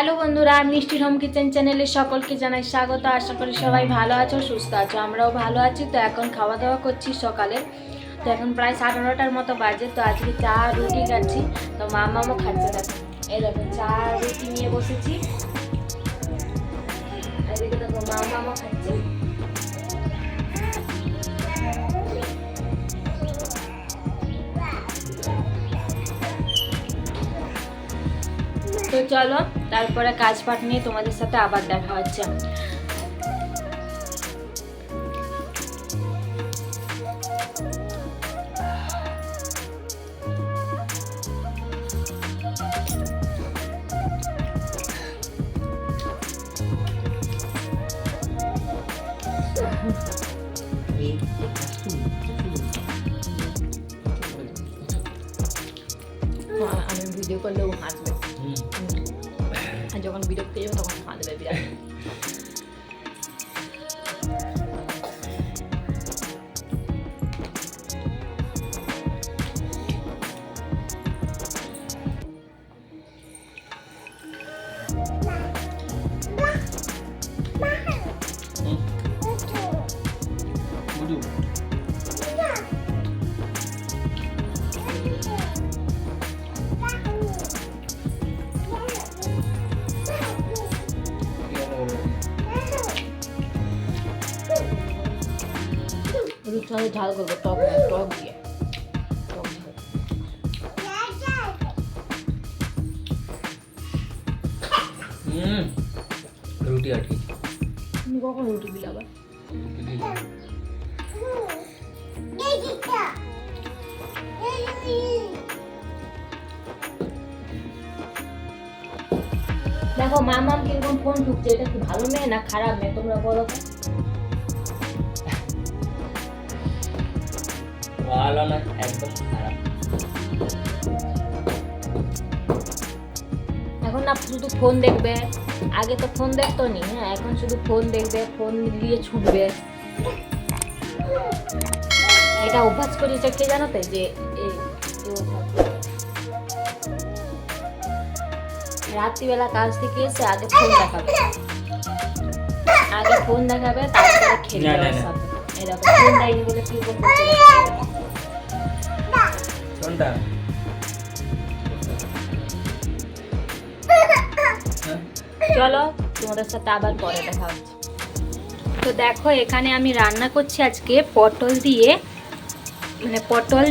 Hello বন্ধুরা, মিষ্টির home kitchen চ্যানেলে সকলকে জানাই স্বাগত। আশা করি সবাই ভালো আছো, সুস্থ আছো। আমরাও ভালো আছি। তো এখন খাওয়া দাওয়া করছি সকালে। তো এখন প্রায় 9:30টার মতো বাজে। তো আজকে চা রুটি খাচ্ছি। তো মামাও খাচ্ছে। দেখো এই দেখো চা রুটি নিয়ে বসেছি। এদিকে দেখো মামাও খাচ্ছে। তো চলো তারপরে কাজ পাট নিয়ে তোমাদের সাথে আবার দেখা হচ্ছে। আমি ভিডিও করলেও হাসবে, আর যখন বিরক্ত যাবে তখন হাসবে বিরাট। রুটি ঝাল করবো, টক টক দিয়ে টক ঝাল। রুটি আটকে তুমি কখন রুটি দিলে আবার? দেখো মামাম কিরকম ফোন ঢুকছে। এটা কি ভালো মেয়ে না খারাপ মেয়ে তোমরা বলো তো? ভালো না, একদম খারাপ। এখন না শুধু ফোন দেখবে, আগে তো ফোন দেখতো নি। হ্যাঁ, এখন শুধু ফোন দেখবে, ফোন দিয়ে ছুটবে। এটা অভ্যাস করেছে কে জানো তো? যে রাত্রিবেলা কাজ থেকে এসে আগে ফোন দেখাবে, তারপরে খেলবে ওর সাথে। এরকম ফোন দেয়নি বলে কি করতে? কোনটা? চলো তোমাদের সাথে আবার পরে দেখা হচ্ছে। তো দেখো এখানে আমি রান্না করছি আজকে পটল দিয়ে, মানে পটল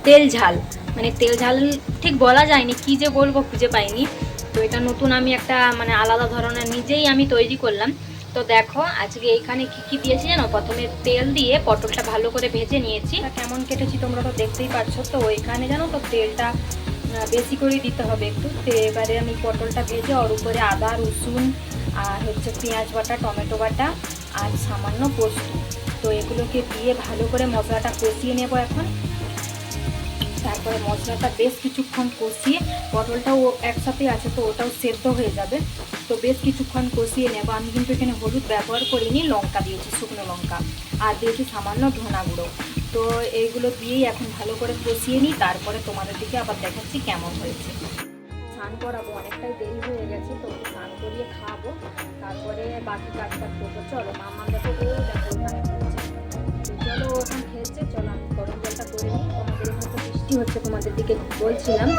তেল ঝাল। মানে তেল ঝাল ঠিক বলা যায়নি, কি যে বলবো খুঁজে পাইনি। তো এটা নতুন আমি একটা মানে আলাদা ধরনের নিজেই আমি তৈরি করলাম। তো দেখো আজকে এইখানে কি কি দিয়েছি জানো? প্রথমে তেল দিয়ে পটলটা ভালো করে ভেজে নিয়েছি। কেমন কেটেছি তোমরা তো দেখতেই পাচ্ছ। তো ওইখানে জানো তো তেলটা বেশি করে দিতে হবে একটু। তো এবারে আমি পটলটা ভেজে ওর উপরে আদা রসুন আর হচ্ছে পেঁয়াজ বাটা, টমেটো বাটা আর সামান্য পোস্ত, তো এগুলোকে দিয়ে ভালো করে মশলাটা কষিয়ে নেব এখন। তারপরে মশলাটা বেশ কিছুক্ষণ কষিয়ে, পটলটাও একসাথে আছে তো ওটাও সেদ্ধ হয়ে যাবে। তো বেশ কিছুক্ষণ কষিয়ে নেব। আমি কিন্তু এখানে হলুদ ব্যবহার করিনি, লঙ্কা দিয়েছি, শুকনো লঙ্কা, আর দিয়েছি সামান্য ধনা গুঁড়ো। তো এইগুলো দিয়েই এখন ভালো করে কষিয়ে নিই। তারপরে তোমাদের দিকে আবার দেখাচ্ছি কেমন হয়েছে। স্নান করাবো, অনেকটাই দেরি হয়ে গেছে, তো ওকে স্নান করিয়ে খাওয়াবো, তারপরে বাকি কাজটা করবো। চলো মামা দেখো, ও দেখো ওখানে খেলছে। চলো ওখানে খেলছে, চলো আমি গরম জলটা করে নিই। তোমাদের এখানে তো বৃষ্টি হচ্ছে, তোমাদের দিকে বলছিলাম।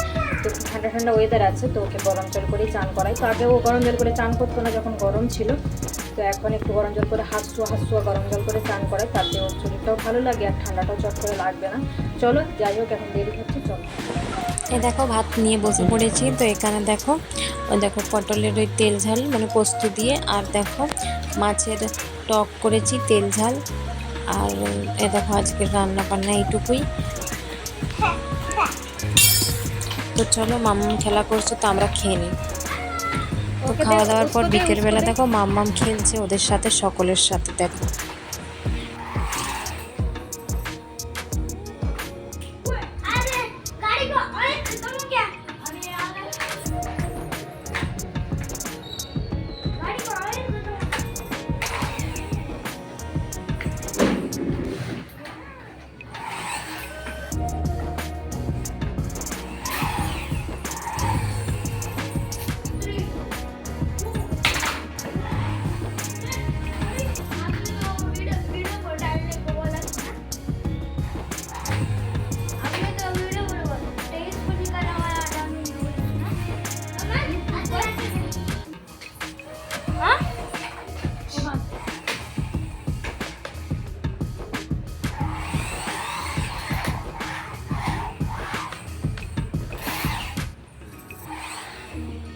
তো ঠান্ডা ঠান্ডা ওয়েদার আছে, তো ওকে গরম জল করেই চান করাই। তো আগেও গরম জল করে চান করতো না যখন গরম ছিল। তো এখন একটু গরম জল করে হাঁসুয়া গরম জল করে চান করাই, তাতে ওর শরীরটাও ভালো লাগে আর ঠান্ডাটাও চট করে লাগবে না। চলো যাই হোক, এখন দেরি হচ্ছে, চলো। এ দেখো ভাত নিয়ে বসে পড়েছি। তো এখানে দেখো দেখো পটলের ওই তেল ঝাল মানে পোস্ত দিয়ে, আর দেখো মাছের টক করেছি তেল ঝাল। আর এ দেখো আজকের রান্না বান্না এইটুকুই। তো চলো মাম্মাম খেলা করছে, তো আমরা খেয়ে নিই। তো খাওয়া দাওয়ার পর বিকেলবেলা দেখো মাম্মাম খেলছে ওদের সাথে, সকলের সাথে। দেখো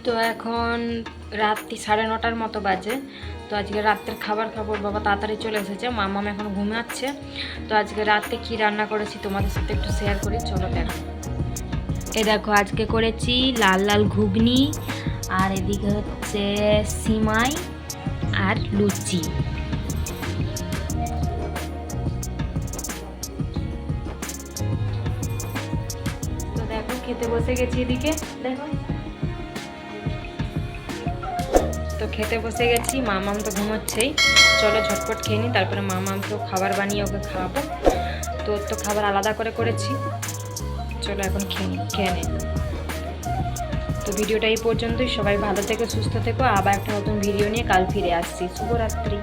তো এখন রাত্রি 9:30 মতো বাজে। তো আজকে রাত্রের খাবার খাবো, বাবা তাড়াতাড়ি চলে এসেছে, মামা এখন ঘুমাচ্ছে। তো আজকে রাতে কি রান্না করেছি তোমাদের সাথে একটু শেয়ার করি, চলো দেখো। এই দেখো আজকে করেছি লাল লাল ঘুগনি, আর এদিকে হচ্ছে সিমাই আর লুচি। তো দেখো খেতে বসে গেছি এদিকে, দেখো তো খেতে বসে গেছি। মামাম তো ঘুমোচ্ছেই, চলো ঝটপট খেয়ে নিই, তারপরে মামামকেও খাবার বানিয়ে ওকে খাওয়াবো। তো ওর তো খাবার আলাদা করে করেছি, চলো এখন খেয়ে নে। তো ভিডিওটা এই পর্যন্তই, সবাই ভালো থেকো, সুস্থ থেকো, আবার একটা নতুন ভিডিও নিয়ে কাল ফিরে আসছি। শুভরাত্রি।